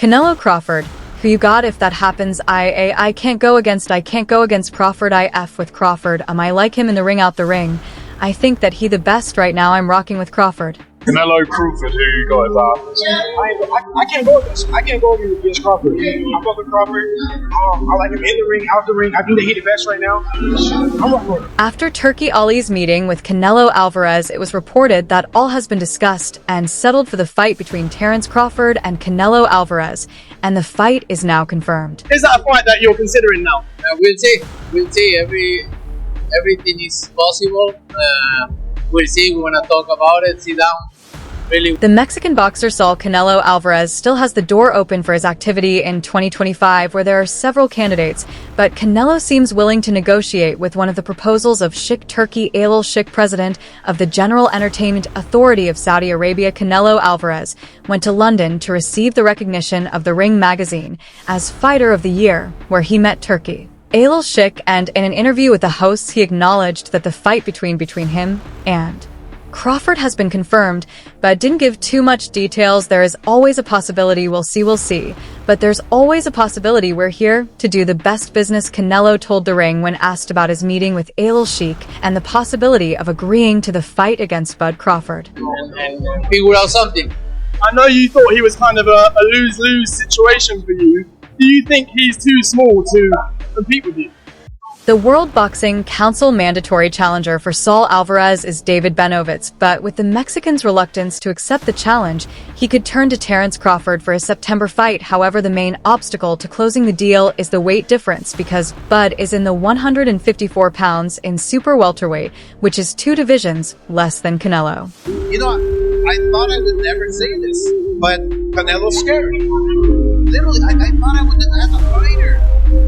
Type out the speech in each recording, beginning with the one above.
Canelo Crawford, who you got if that happens. I can't go against Crawford. I F with Crawford. I like him in the ring, out the ring. I think that he the best right now. I'm rocking with Crawford. Canelo Crawford, who you got as I can't go against Crawford. I fuck with Crawford. I like him in the ring, out the ring. I think that he the best right now. I'm rocking with him. After Turkey Ali's meeting with Canelo Alvarez, it was reported that all has been discussed and settled for the fight between Terence Crawford and Canelo Alvarez, and the fight is now confirmed. Is that a fight that you're considering now? We'll see. We'll see. Everything is possible. We'll see. We want to talk about it. Sit down. Really. The Mexican boxer Saul Canelo Alvarez still has the door open for his activity in 2025, where there are several candidates, but Canelo seems willing to negotiate with one of the proposals of Sheikh Turki Al Sheikh. President of the General Entertainment Authority of Saudi Arabia, Canelo Alvarez, went to London to receive the recognition of the Ring magazine as Fighter of the Year, where he met Turki Al Sheikh, and in an interview with the hosts, he acknowledged that the fight between him and Crawford has been confirmed, but didn't give too much details. There is always a possibility, we'll see, but there's always a possibility. We're here to do the best business, Canelo told The Ring when asked about his meeting with Al Sheikh and the possibility of agreeing to the fight against Bud Crawford. And figure out something. I know you thought he was kind of a lose-lose situation for you. Do you think he's too small to compete with you? The World Boxing Council mandatory challenger for Saul Alvarez is David Benovitz, but with the Mexican's reluctance to accept the challenge, he could turn to Terence Crawford for his September fight. However, the main obstacle to closing the deal is the weight difference, because Bud is in the 154 pounds in super welterweight, which is 2 divisions less than Canelo. You know, I thought I would never say this, but Canelo's scary. Literally, I thought I would, as a fighter,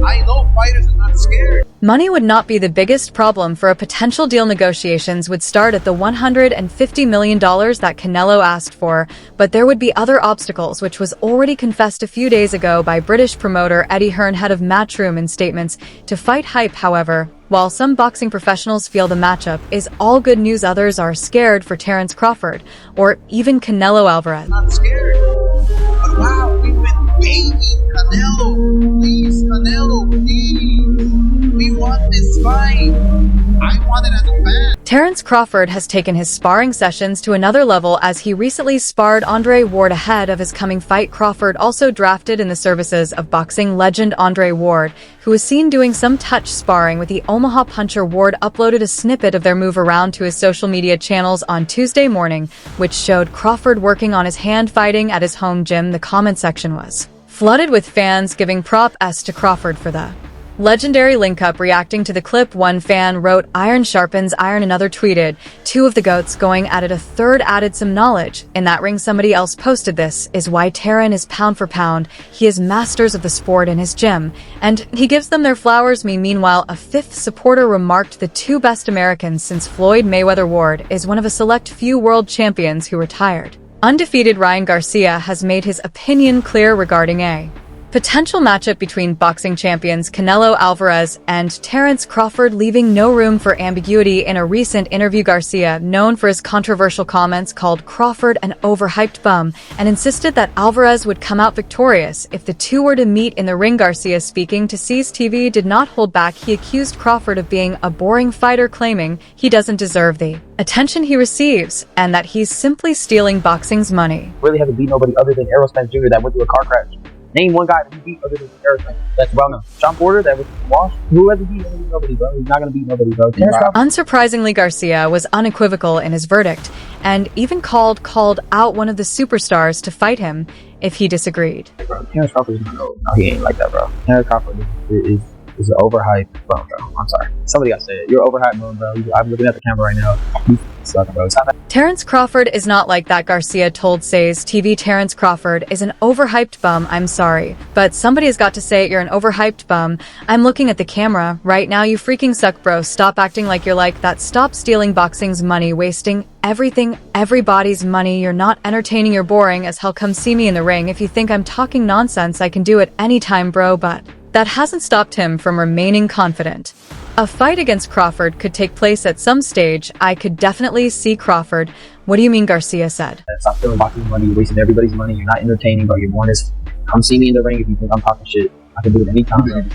I know fighters are not scared. Money would not be the biggest problem for a potential deal. Negotiations would start at the $150 million that Canelo asked for, but there would be other obstacles, which was already confessed a few days ago by British promoter Eddie Hearn, head of Matchroom, in statements to Fight Hype. However, while some boxing professionals feel the matchup is all good news, others are scared for Terence Crawford or even Canelo Alvarez. Not scared. But wow, we've been begging Canelo, please, Canelo, please. We want this fight. I want it as a fan. Terence Crawford has taken his sparring sessions to another level as he recently sparred Andre Ward ahead of his coming fight. Crawford also drafted in the services of boxing legend Andre Ward, who was seen doing some touch sparring with the Omaha puncher. Ward uploaded a snippet of their move around to his social media channels on Tuesday morning, which showed Crawford working on his hand fighting at his home gym. The comment section was flooded with fans giving props to Crawford for the legendary link-up. Reacting to the clip, one fan wrote, "Iron sharpens iron." Another tweeted, "Two of the GOATs going at it." A third added, "Some knowledge in that ring." Somebody else posted, "This is why Terran is pound for pound. He is masters of the sport in his gym, and he gives them their flowers." Meanwhile, a fifth supporter remarked, "The two best Americans since Floyd Mayweather. Ward is one of a select few world champions who retired undefeated." Ryan Garcia has made his opinion clear regarding a potential matchup between boxing champions Canelo Alvarez and Terence Crawford, leaving no room for ambiguity. In a recent interview, Garcia, known for his controversial comments, called Crawford an overhyped bum and insisted that Alvarez would come out victorious if the two were to meet in the ring. Garcia, speaking to Seize TV, did not hold back. He accused Crawford of being a boring fighter, claiming he doesn't deserve the attention he receives and that he's simply stealing boxing's money. Really hasn't beat nobody other than Errol Spence Jr. that went through a car crash. Name one guy that he beat other than Errol Spence. That's well known. John Porter, that was washed. Who hasn't beat nobody, bro? He's not going to beat nobody, bro. Unsurprisingly, Garcia was unequivocal in his verdict and even called out one of the superstars to fight him if he disagreed. Bro, Terence Crawford is not old. No, he ain't like that, bro. Terence Crawford is an overhyped bum, bro. I'm sorry. Somebody got to say it. You're overhyped bum, bro. I'm looking at the camera right now. He's sucking, bro. Terence Crawford is not like that, Garcia told Seize TV. Terence Crawford is an overhyped bum. I'm sorry, but somebody has got to say it. You're an overhyped bum. I'm looking at the camera right now. You freaking suck, bro. Stop acting like you're like that. Stop stealing boxing's money, wasting everybody's money. You're not entertaining. You're boring as hell. Come see me in the ring. If you think I'm talking nonsense, I can do it anytime, bro. But that hasn't stopped him from remaining confident. A fight against Crawford could take place at some stage. I could definitely see Crawford. What do you mean? Garcia said. Stop stealing boxing money. You're wasting everybody's money. You're not entertaining, bro. You're boring as Come see me in the ring if you think I'm talking shit. I can do it anytime. I can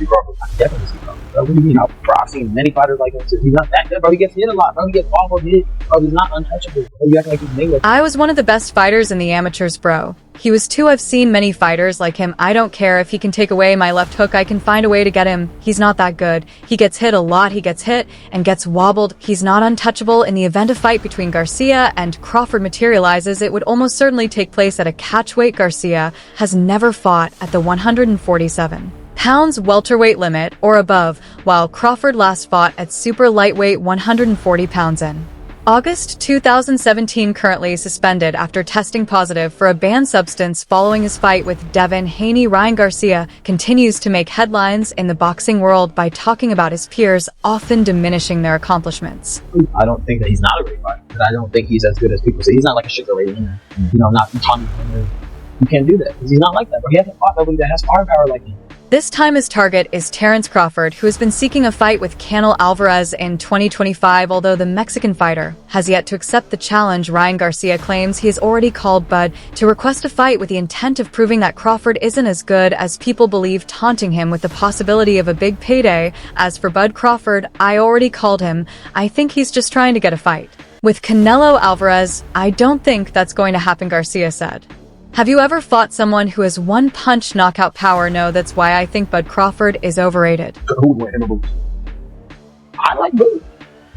definitely see Crawford. Bro, what do you mean? Bro, I've seen many fighters like him too. He's not that good, bro. He gets hit a lot, bro. He gets awful hit. Bro, he's not untouchable. Bro, you acting like he's Mayweather. I was one of the best fighters in the amateurs, bro. He was too. I've seen many fighters like him. I don't care if he can take away my left hook. I can find a way to get him. He's not that good. He gets hit a lot. He gets hit and gets wobbled. He's not untouchable. In the event a fight between Garcia and Crawford materializes, it would almost certainly take place at a catchweight. Garcia has never fought at the 147 pounds welterweight limit or above, while Crawford last fought at super lightweight 140 pounds in August 2017. Currently suspended after testing positive for a banned substance following his fight with Devin Haney. Ryan Garcia continues to make headlines in the boxing world by talking about his peers, often diminishing their accomplishments. I don't think that he's not a great fighter, but I don't think he's as good as people say. He's not like a Sugar Ray Leonard, not Tommy Leonard. You can't do that because he's not like that, but he hasn't fought nobody that has firepower like him. This time his target is Terence Crawford, who has been seeking a fight with Canelo Alvarez in 2025, although the Mexican fighter has yet to accept the challenge. Ryan Garcia claims he has already called Bud to request a fight with the intent of proving that Crawford isn't as good as people believe, taunting him with the possibility of a big payday. As for Bud Crawford, I already called him. I think he's just trying to get a fight with Canelo Alvarez. I don't think that's going to happen, Garcia said. Have you ever fought someone who has one-punch knockout power? No, that's why I think Bud Crawford is overrated. Who would win him a boost? I like Boots.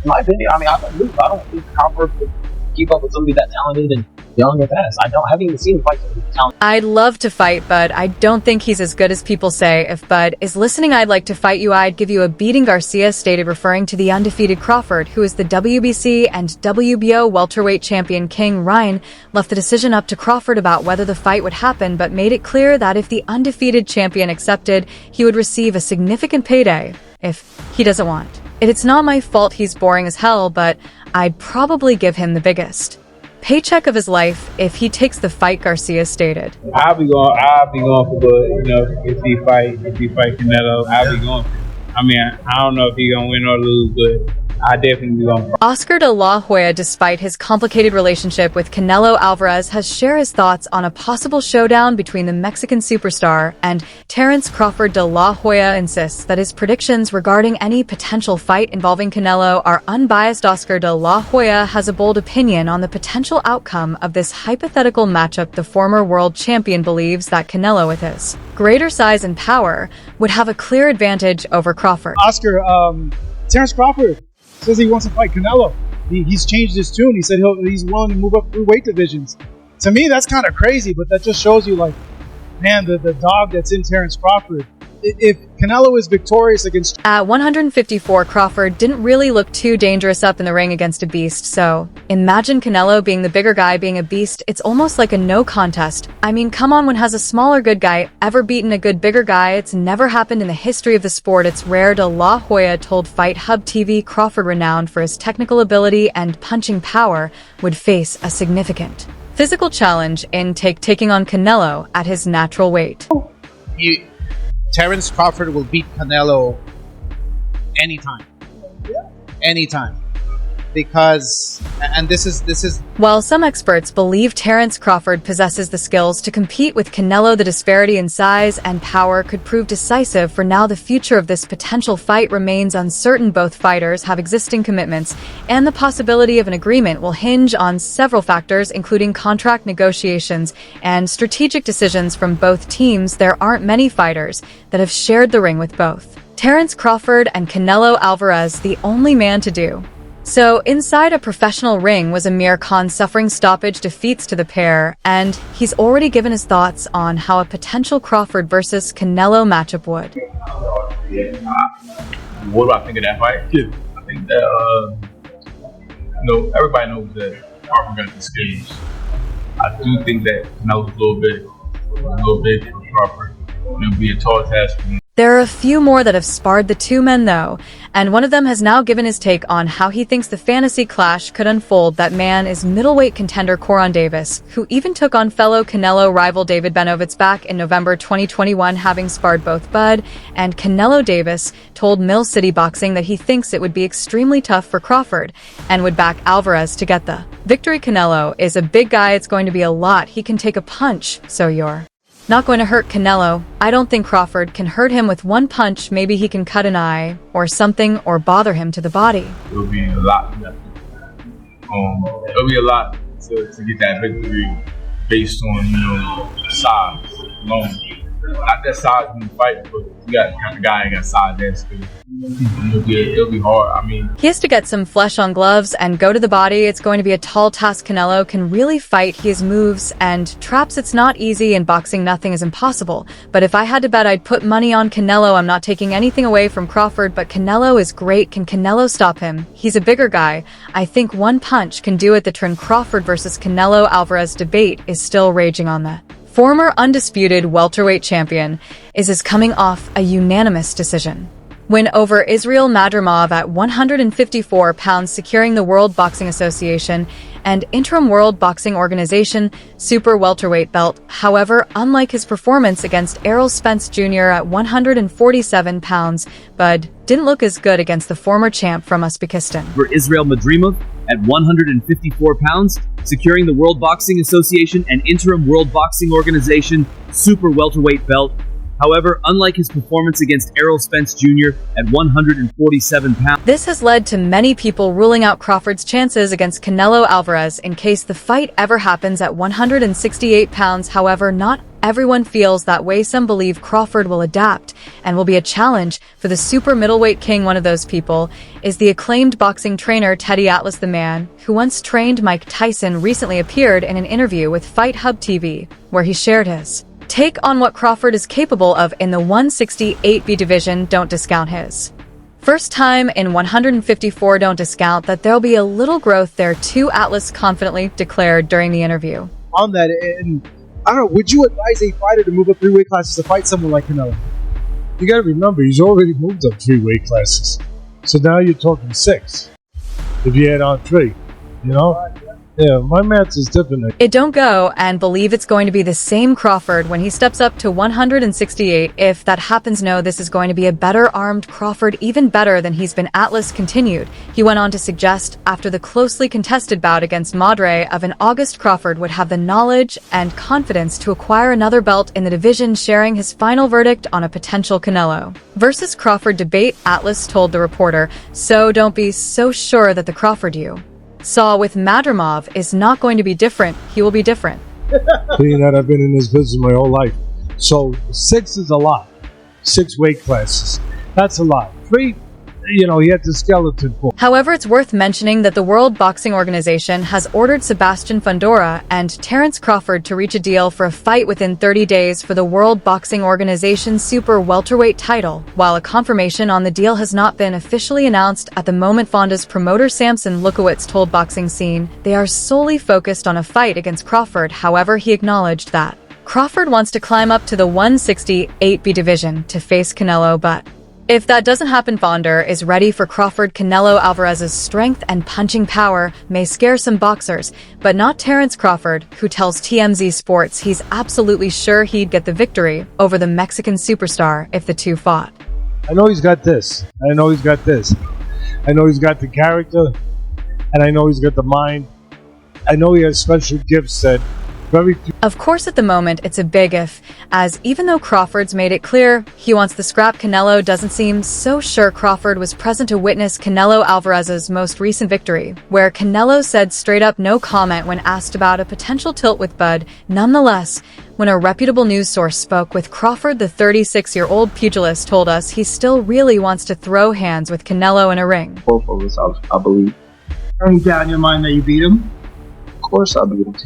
In my opinion, I like Boots. I don't think Crawford could keep up with somebody that talented and young and fast. I haven't even seen him fight somebody talented. I'd love to fight Bud. I don't think he's as good as people say. If Bud is listening, I'd like to fight you. I'd give you a beating, Garcia stated, referring to the undefeated Crawford, who is the WBC and WBO welterweight champion. King Ryan left the decision up to Crawford about whether the fight would happen, but made it clear that if the undefeated champion accepted, he would receive a significant payday if he doesn't want. It's not my fault he's boring as hell, but I'd probably give him the biggest paycheck of his life if he takes the fight, Garcia stated. I'll be going for Bud, if he fight Canelo, I'll be going for him. I mean, I don't know if he's gonna win or lose, but I definitely be going for him. Oscar de la Hoya, despite his complicated relationship with Canelo Alvarez, has shared his thoughts on a possible showdown between the Mexican superstar and Terence Crawford. De la Hoya insists that his predictions regarding any potential fight involving Canelo are unbiased. Oscar de la Hoya has a bold opinion on the potential outcome of this hypothetical matchup. The former world champion believes that Canelo, with his greater size and power, would have a clear advantage over Crawford. Oscar, Terence Crawford says he wants to fight Canelo. He's changed his tune. He said he's willing to move up through weight divisions. To me, that's kind of crazy, but that just shows you, like, man, the dog that's in Terence Crawford. If Canelo is victorious against... At 154, Crawford didn't really look too dangerous up in the ring against a beast, so imagine Canelo being the bigger guy being a beast. It's almost like a no contest. I mean, come on, when has a smaller good guy ever beaten a good bigger guy? It's never happened in the history of the sport. It's rare. De la Hoya told Fight Hub TV Crawford, renowned for his technical ability and punching power, would face a significant physical challenge in taking on Canelo at his natural weight. Terence Crawford will beat Canelo anytime. Anytime. Because, and this is... While some experts believe Terence Crawford possesses the skills to compete with Canelo, the disparity in size and power could prove decisive. For now, the future of this potential fight remains uncertain. Both fighters have existing commitments, and the possibility of an agreement will hinge on several factors, including contract negotiations and strategic decisions from both teams. There aren't many fighters that have shared the ring with both Terence Crawford and Canelo Alvarez, the only man to do so inside a professional ring was Amir Khan, suffering stoppage defeats to the pair, and he's already given his thoughts on how a potential Crawford versus Canelo matchup would. What do I think of that fight? I think that, everybody knows that Crawford got the stage. I do think that Canelo's a little big for Crawford. It'll be a tall task for him. There are a few more that have sparred the two men, though, and one of them has now given his take on how he thinks the fantasy clash could unfold. That man is middleweight contender Coron Davis, who even took on fellow Canelo rival David Benovitz back in November 2021. Having sparred both Bud and Canelo, Davis told Mill City Boxing that he thinks it would be extremely tough for Crawford and would back Alvarez to get the victory. Canelo is a big guy. It's going to be a lot. He can take a punch, so you're Not going to hurt Canelo. I don't think Crawford can hurt him with one punch. Maybe he can cut an eye or something or bother him to the body. It'll be a lot. It'll be a lot to get that victory based on, size alone. Not that size in the fight, but you got a guy that got size that's good. It'll be hard. I mean, he has to get some flesh on gloves and go to the body. It's going to be a tall task. Canelo can really fight. He has moves and traps. It's not easy. In boxing, nothing is impossible. But if I had to bet, I'd put money on Canelo. I'm not taking anything away from Crawford, but Canelo is great. Can Canelo stop him? He's a bigger guy. I think one punch can do it. The Terence Crawford versus Canelo Alvarez debate is still raging on that. Former undisputed welterweight champion is coming off a unanimous decision win over Israel Madrimov at 154 pounds, securing the World Boxing Association and interim World Boxing Organization super welterweight belt. However, unlike his performance against Errol Spence Jr. at 147 pounds, Bud didn't look as good against the former champ from Uzbekistan. For Israel Madrimov at 154 pounds, securing the World Boxing Association and interim World Boxing Organization super welterweight belt. However, unlike his performance against Errol Spence Jr. at 147 pounds. This has led to many people ruling out Crawford's chances against Canelo Alvarez in case the fight ever happens at 168 pounds. However, not everyone feels that way. Some believe Crawford will adapt and will be a challenge for the super middleweight king. One of those people is the acclaimed boxing trainer Teddy Atlas. The man who once trained Mike Tyson recently appeared in an interview with Fight Hub TV, where he shared his take on what Crawford is capable of in the 168B division. Don't discount his first time in 154. Don't discount that there'll be a little growth there too, Atlas confidently declared during the interview. On that, and I don't know, would you advise a fighter to move up 3 weight classes to fight someone like Canelo? You got to remember, he's already moved up 3 weight classes. So now you're talking 6. If you add on 3, Yeah, my math is different. It don't go and believe it's going to be the same Crawford when he steps up to 168. If that happens, no, this is going to be a better armed Crawford, even better than he's been. Atlas continued. He went on to suggest after the closely contested bout against Madre of an August, Crawford would have the knowledge and confidence to acquire another belt in the division, sharing his final verdict on a potential Canelo versus Crawford debate. Atlas told the reporter, so don't be so sure that the Crawford you saw with Madrimov is not going to be different. He will be different. Being that I've been in this business my whole life. So 6 is a lot. 6 weight classes. That's a lot. 3, he had the skeleton for. However, it's worth mentioning that the World Boxing Organization has ordered Sebastian Fundora and Terence Crawford to reach a deal for a fight within 30 days for the World Boxing Organization super welterweight title. While a confirmation on the deal has not been officially announced at the moment, Fonda's promoter Samson Lukowitz told Boxing Scene they are solely focused on a fight against Crawford. However, he acknowledged that Crawford wants to climb up to the 168B division to face Canelo, but if that doesn't happen, Fonder is ready for Crawford. Canelo Alvarez's strength and punching power may scare some boxers, but not Terence Crawford, who tells TMZ Sports he's absolutely sure he'd get the victory over the Mexican superstar if the two fought. I know he's got this. I know he's got this. I know he's got the character, and I know he's got the mind. I know he has special gifts that very few. Of course, at the moment, it's a big if, as even though Crawford's made it clear he wants the scrap, Canelo doesn't seem so sure. Crawford was present to witness Canelo Alvarez's most recent victory, where Canelo said straight up no comment when asked about a potential tilt with Bud. Nonetheless, when a reputable news source spoke with Crawford, the 36-year-old pugilist told us he still really wants to throw hands with Canelo in a ring. Both of us, I believe. Any doubt in your mind that you beat him? Of course I beat him.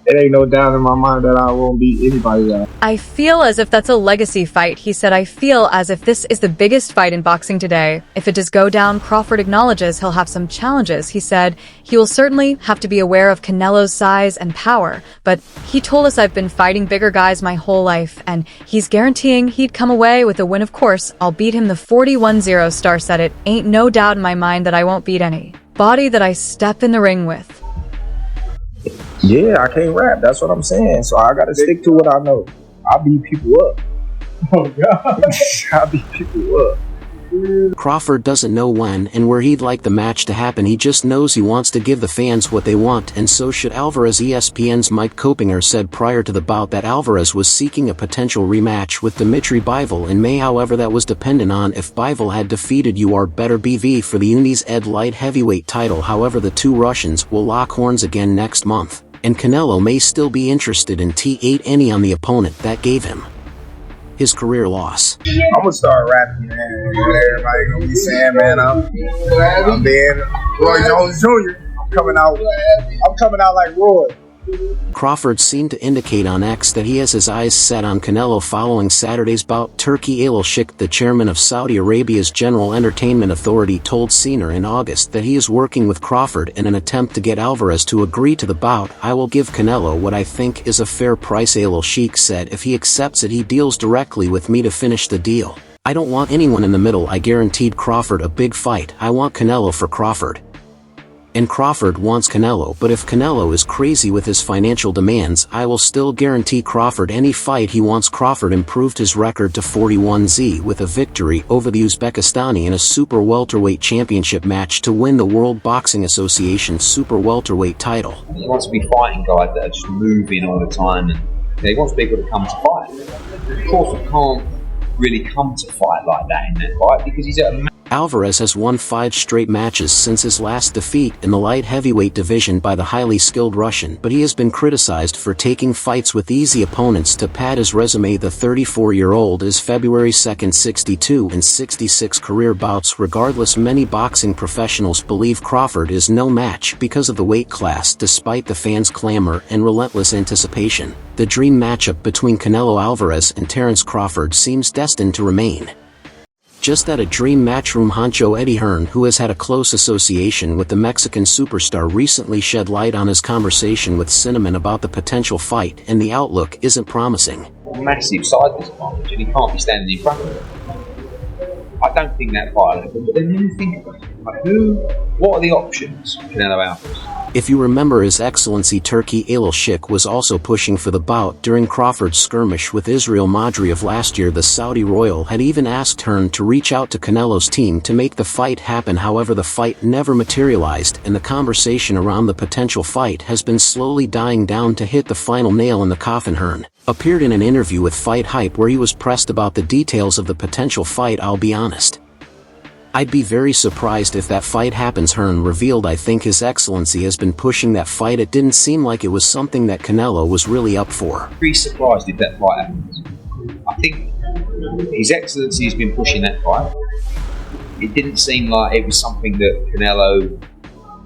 It ain't no doubt in my mind that I won't beat anybody else. I feel as if that's a legacy fight. He said, I feel as if this is the biggest fight in boxing today. If it does go down, Crawford acknowledges he'll have some challenges. He said he will certainly have to be aware of Canelo's size and power, but he told us I've been fighting bigger guys my whole life, and he's guaranteeing he'd come away with a win. Of course, I'll beat him. The 41-0 star said it ain't no doubt in my mind that I won't beat any body that I step in the ring with. Yeah, I can't rap. That's what I'm saying. So I gotta stick to what I know. I beat people up. Oh, God. I beat people up. Crawford doesn't know when and where he'd like the match to happen, he just knows he wants to give the fans what they want, and so should Alvarez. ESPN's Mike Kopinger said prior to the bout that Alvarez was seeking a potential rematch with Dmitry Bivol in May, however that was dependent on if Bivol had defeated URBV for the Uni's Ed light heavyweight title. However, the two Russians will lock horns again next month, and Canelo may still be interested in T8 any on the opponent that gave him his career loss. I'm gonna start rapping, man. Everybody gonna be saying, man, I'm being Roy Jones Jr. I'm coming out like Roy. Crawford seemed to indicate on X that he has his eyes set on Canelo following Saturday's bout. Turki Al-Sheikh, the chairman of Saudi Arabia's General Entertainment Authority, told CNR in August that he is working with Crawford in an attempt to get Alvarez to agree to the bout. "I will give Canelo what I think is a fair price," Al-Sheikh said. "If he accepts it, he deals directly with me to finish the deal. I don't want anyone in the middle. I guaranteed Crawford a big fight. I want Canelo for Crawford. And Crawford wants Canelo, but if Canelo is crazy with his financial demands, I will still guarantee Crawford any fight he wants." Crawford improved his record to 41-0 with a victory over the Uzbekistani in a super welterweight championship match to win the World Boxing Association super welterweight title. He wants to be fighting guys that are just moving all the time, and he wants people to come to fight. Crawford can't really come to fight like that in that fight because he's at a Alvarez has won 5 straight matches since his last defeat in the light heavyweight division by the highly skilled Russian, but he has been criticized for taking fights with easy opponents to pad his resume. The 34-year-old is February 2nd 62 and 66 career bouts. Regardless, many boxing professionals believe Crawford is no match because of the weight class. Despite the fans' clamor and relentless anticipation, the dream matchup between Canelo Alvarez and Terence Crawford seems destined to remain just that, a dream matchroom honcho. Eddie Hearn, who has had a close association with the Mexican superstar, recently shed light on his conversation with Cinnamon about the potential fight, and the outlook isn't promising. Massive size disadvantage, and he can't be standing in front of it. I don't think that fight, but then you think about it, like what are the options for Canelo Alvarez? If you remember, His Excellency Turki Al-Sheikh was also pushing for the bout during Crawford's skirmish with Israel Madri of last year. The Saudi royal had even asked Hearn to reach out to Canelo's team to make the fight happen. However, the fight never materialized, and the conversation around the potential fight has been slowly dying down. To hit the final nail in the coffin, Hearn appeared in an interview with Fight Hype where he was pressed about the details of the potential fight. "I'll be honest, I'd be very surprised if that fight happens," Hearn revealed. "I think His Excellency has been pushing that fight. It didn't seem like it was something that Canelo was really up for." Be surprised if that fight happens. I think His Excellency has been pushing that fight. It didn't seem like it was something that Canelo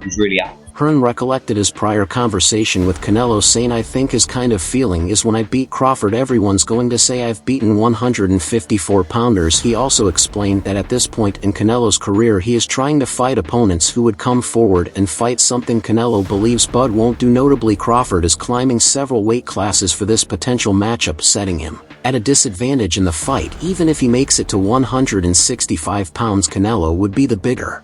was really up. Hearn recollected his prior conversation with Canelo, saying, "I think his kind of feeling is when I beat Crawford, everyone's going to say I've beaten 154-pounders. He also explained that at this point in Canelo's career he is trying to fight opponents who would come forward and fight, something Canelo believes Bud won't do. Notably, Crawford is climbing several weight classes for this potential matchup, setting him at a disadvantage in the fight. Even if he makes it to 165 pounds, Canelo would be the bigger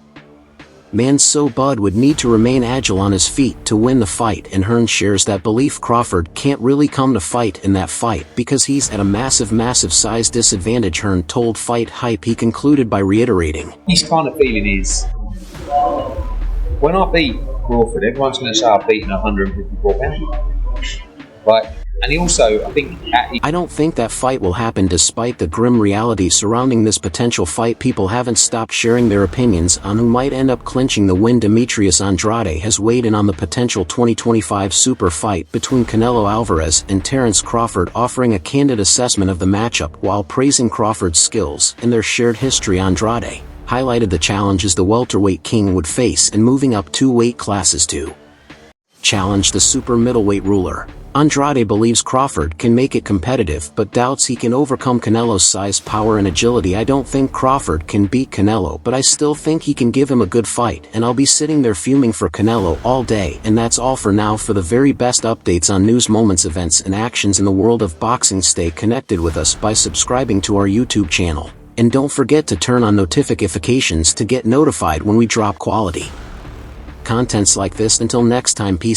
man, so Bud would need to remain agile on his feet to win the fight, and Hearn shares that belief. Crawford can't really come to fight in that fight because he's at a massive size disadvantage, Hearn told Fight Hype. He concluded by reiterating, "His kind of feeling is, when I beat Crawford, everyone's going to say I've beaten 154 pounds. Like, and he also, I think... I don't think that fight will happen." Despite the grim reality surrounding this potential fight, people haven't stopped sharing their opinions on who might end up clinching the win. Demetrius Andrade has weighed in on the potential 2025 super fight between Canelo Alvarez and Terence Crawford, offering a candid assessment of the matchup while praising Crawford's skills and their shared history. Andrade highlighted the challenges the welterweight king would face in moving up 2 weight classes to challenge the super middleweight ruler. Andrade believes Crawford can make it competitive, but doubts he can overcome Canelo's size, power, and agility. "I don't think Crawford can beat Canelo, but I still think he can give him a good fight, and I'll be sitting there fuming for Canelo all day." And that's all for now. For the very best updates on news, moments, events, and actions in the world of boxing, stay connected with us by subscribing to our YouTube channel. And don't forget to turn on notifications to get notified when we drop quality contents like this. Until next time, peace.